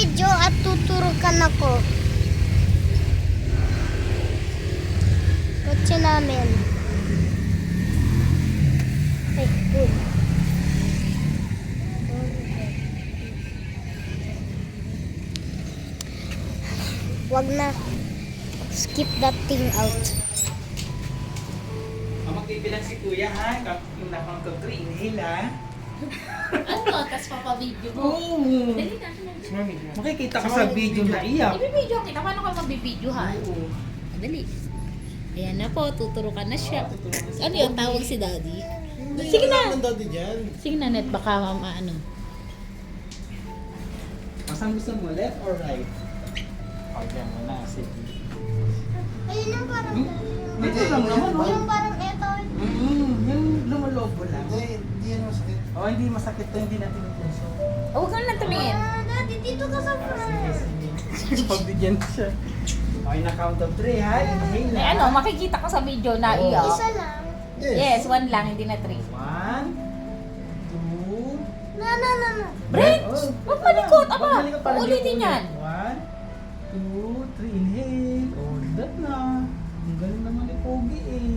video at tuturukan ako. Kotse namin. Ay, good. Wag na. Skip that thing out. Magbibilang si Kuya ha, yung nakang-3 inhale ha. Ano? Tapos papabideo mo. Oo. Dali na. Makikita ka sa video na iyak. Ibibideo kita. Paano ka magbibidyohan? Oo. Dali. Ayan na po, tuturukan na siya. Ano yung tawag si Daddy? Hindi Sige na. naman daddy dyan. Sige na, Net. Baka ano. Saan gusto mo, left or right? O, dyan mo na. Sige. Ayun yung parang Ito lang naman, oh. yung parang eto. Yung lumalobo lang. Hindi yan masakit. O, hindi masakit to, hindi natin puso. Oh, huwag ka na tumingin. Daddy, dito ka sa front. Sige. Pagbigyan ko siya. Okay, na count of 3 ha. Inhale Eh, ha. ano, makikita ko sa video na Oo. iyak. Isa lang. Yes, 1 lang, hindi na 3. 1, 2, No. Brent! Oh, Huwag malikot, aba. Huwag malikot, parang Uulitin yung yan. 1, 2, 3, inhale. Oh, that na. Ang galing naman ni Pogi eh.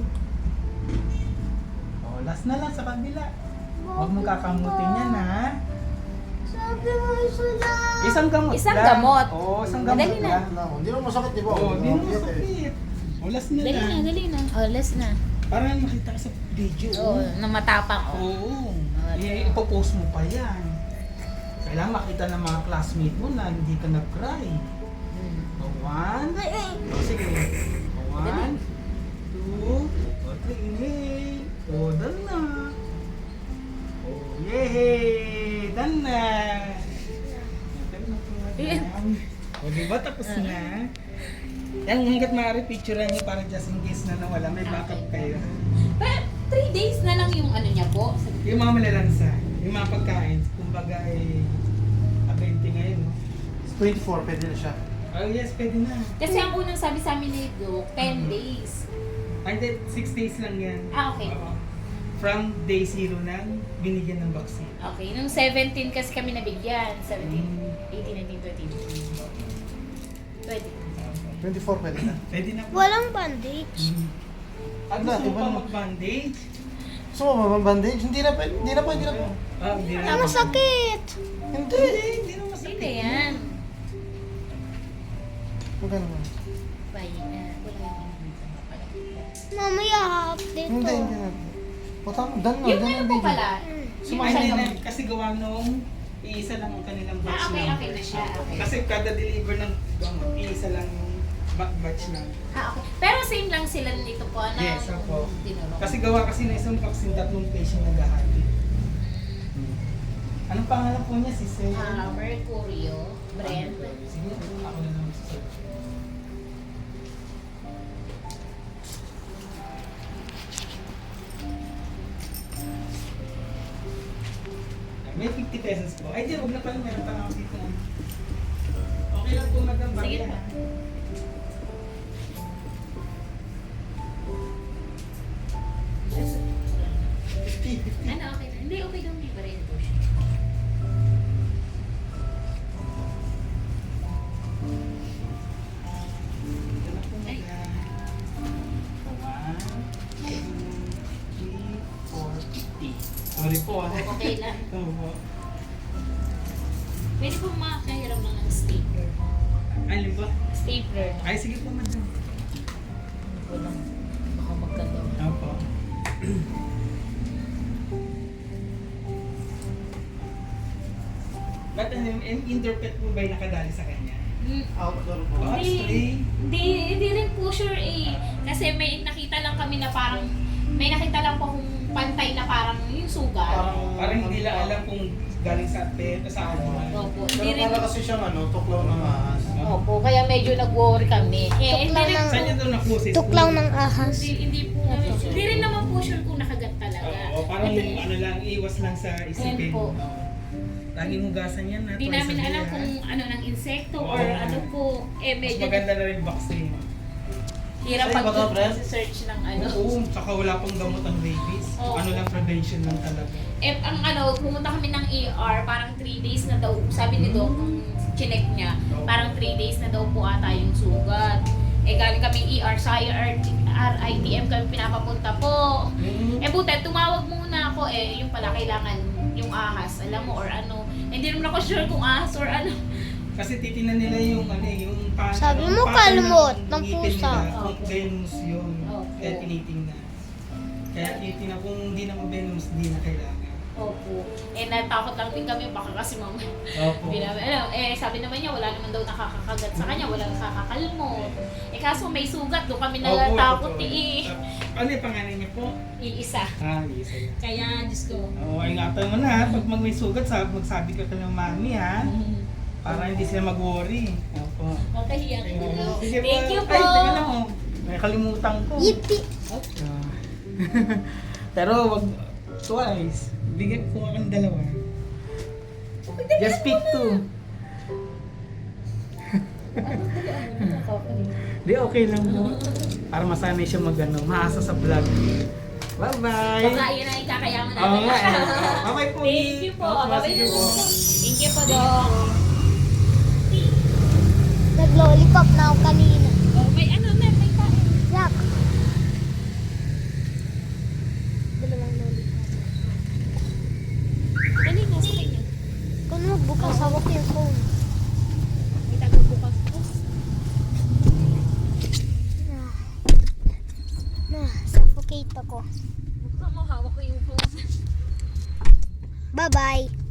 Oh, last na lang sa kabila. Huwag mong kakamutin yan ha. Sabi mo isa lang. Isang gamot Isang lang. gamot. Oo, isang gamot Madali na. lang. Hindi naman masakit, di ba? Oo, hindi mo Mabigat eh. masakit. Oh, last na Dali lang. na, dali na. Oh, less na. Parang makita ka sa video. Oo, na matapang. Oh. Oo. Ipopost mo pa yan. Kailangan makita ng mga classmate mo na hindi ka nag-cry. Hmm. O, 1. Ay. O, sige. O, 1, 2, 3, inhale. O, done na. O, yay! Done na. O, diba tapos na? Yan, hanggat maaari picturean niyo para just in case na nawala, may backup kayo. Pero 3 days na lang yung ano niya po. Yung mga malalansa, yung mga pagkain, kumbaga ay abente ngayon, no? 24, pwede na siya. Oh yes, pwede na. Kasi ang unang sabi sa amin ni Doc, 10 days. Ay, hindi, 6 days lang yan. Ah, okay. Oo. From day 0 nang binigyan ng vaccine. Okay, nung 17 kasi kami nabigyan. 17, Mm. 18, 19, 20. Pwede. 24, pwede na. Pwede na po. Walang bandage. At Wala, gusto mo iba pa naman. mag-bandage? Gusto mo mamambandage? Hindi na pwede. Hindi na pwede. Ah, hindi na. Ang masakit. Hindi. Hindi na masakit. Hindi yan. Maganda mo. Bye na. Wala yung Mamaya ha-update Hindi, ko. hindi na. O tama, done na. Yung Done ano ang po video. pala. Ay, hindi na. Kasi gawa nung iisa lang ang kanilang batch Ah, okay, lang. okay na siya. Okay. Kasi kada deliver ng gamot, iisa lang yung batch lang. Ah, okay. Pero same lang sila nito po na Yes, opo. tinuro. Kasi gawa kasi na isang vaccine, 3 patient naghahati. Anong pangalan po niya? Si Sir? Mercurio, Brent. Sige, ako na lang si Sir. May 50 pesos po. Ay, di, huwag na pala. Meron pa ako dito. Okay lang po, madam. Sige Bakit? pa. Ano, okay na? Hindi, okay lang. May baril po siya. Ito na po, Ay. madam. 1, 2, 3, 4, 50. Sorry po, ah. Okay lang. Oo po. Pwede po makahiram lang ng stapler. Alin ba? Stapler na. Ay, sige po, madam. Ano ko lang. Baka magkanda. Opo. Ba't interpret po ba yung nakadali sa kanya? Outdoor po. Oh, Hindi, hindi rin po sure eh. Kasi may nakita lang kami na parang, may nakita lang po kung pantay na parang yung sugat. Parang hindi lang alam kung galing sa pet o sa ano. Opo, Pero hindi rin. para kasi siyang ano, tuklaw ng ahas. Opo, kaya medyo nag-worry kami. Eh, hindi Tuklaw rin, ng- Saan niya doon nakusis? Tuklaw ng ahas. hindi po, hindi rin naman po sure kung nakagat talaga. Oo, parang ano lang, iwas lang sa isipin. Yan po. Oo. Laging hugasan yan na Hindi twice namin a day, alam ha? kung ano ng insekto Oo. or ano po. Eh, Mas medyo maganda na rin vaccine. hirap Sa'yo ba to, Brent? search ng ano. Oo, tsaka wala pang gamot ang rabies. Oo. Ano lang, prevention lang talaga. Eh, ang ano, pumunta kami ng ER, parang 3 days na daw. Sabi ni Doc, nung chinek niya, parang 3 days na daw po ata yung sugat. Eh galing kami ER sa RITM kami pinapapunta po. Eh buti, tumawag muna ako yung pala kailangan yung ahas, alam mo, or ano. Hindi naman ako sure kung ahas or ano. Kasi titinan nila yung yung Sabi mo, pattern kalmot ng ngipin pusa. nila, kung venomous yun. Opo. Kaya tinitingnan. Kaya tinitingnan kung hindi naman venomous, hindi na kailangan. Opo. Natakot lang din kami, baka kasi mama. Opo. Sabi naman niya, wala naman daw nakakakagat sa kanya, wala nakakakalmot. Kaso may sugat, doon kami Opo, natatakot totoo. Ano yung pangalan niya po? Iisa. Isa yan. Kaya, Diyos ko. Oo, ingatan mo na. Pag may sugat, magsabi ka ng mami ha. Para hindi sila mag-worry. Opo. Makahiya ka na lang. Sige po. Thank you po. Ay, teka lang oh. May kalimutan ko. Yippee! Ah. Pero wag twice. Bigyan ko kang dalawa. Just pick two. Di okay lang po. Para masanay siya maasa sa vlog. Bye-bye. Baka yun ang ikakayaman natin. Oo nga. Bye-bye po. Thank you po. Oo, Bye-bye sige po. po. Thank you po, Dok. Nag-lollipop na ako kanina. Oh, may ano na, may kain. Yak! Dalawang lollipop. Dali na, sa kanya. Kung magbukas, hawak yung phone. May tagabukas. Suffocate ako. Buksan mo, hawak ko yung phone. Bye-bye!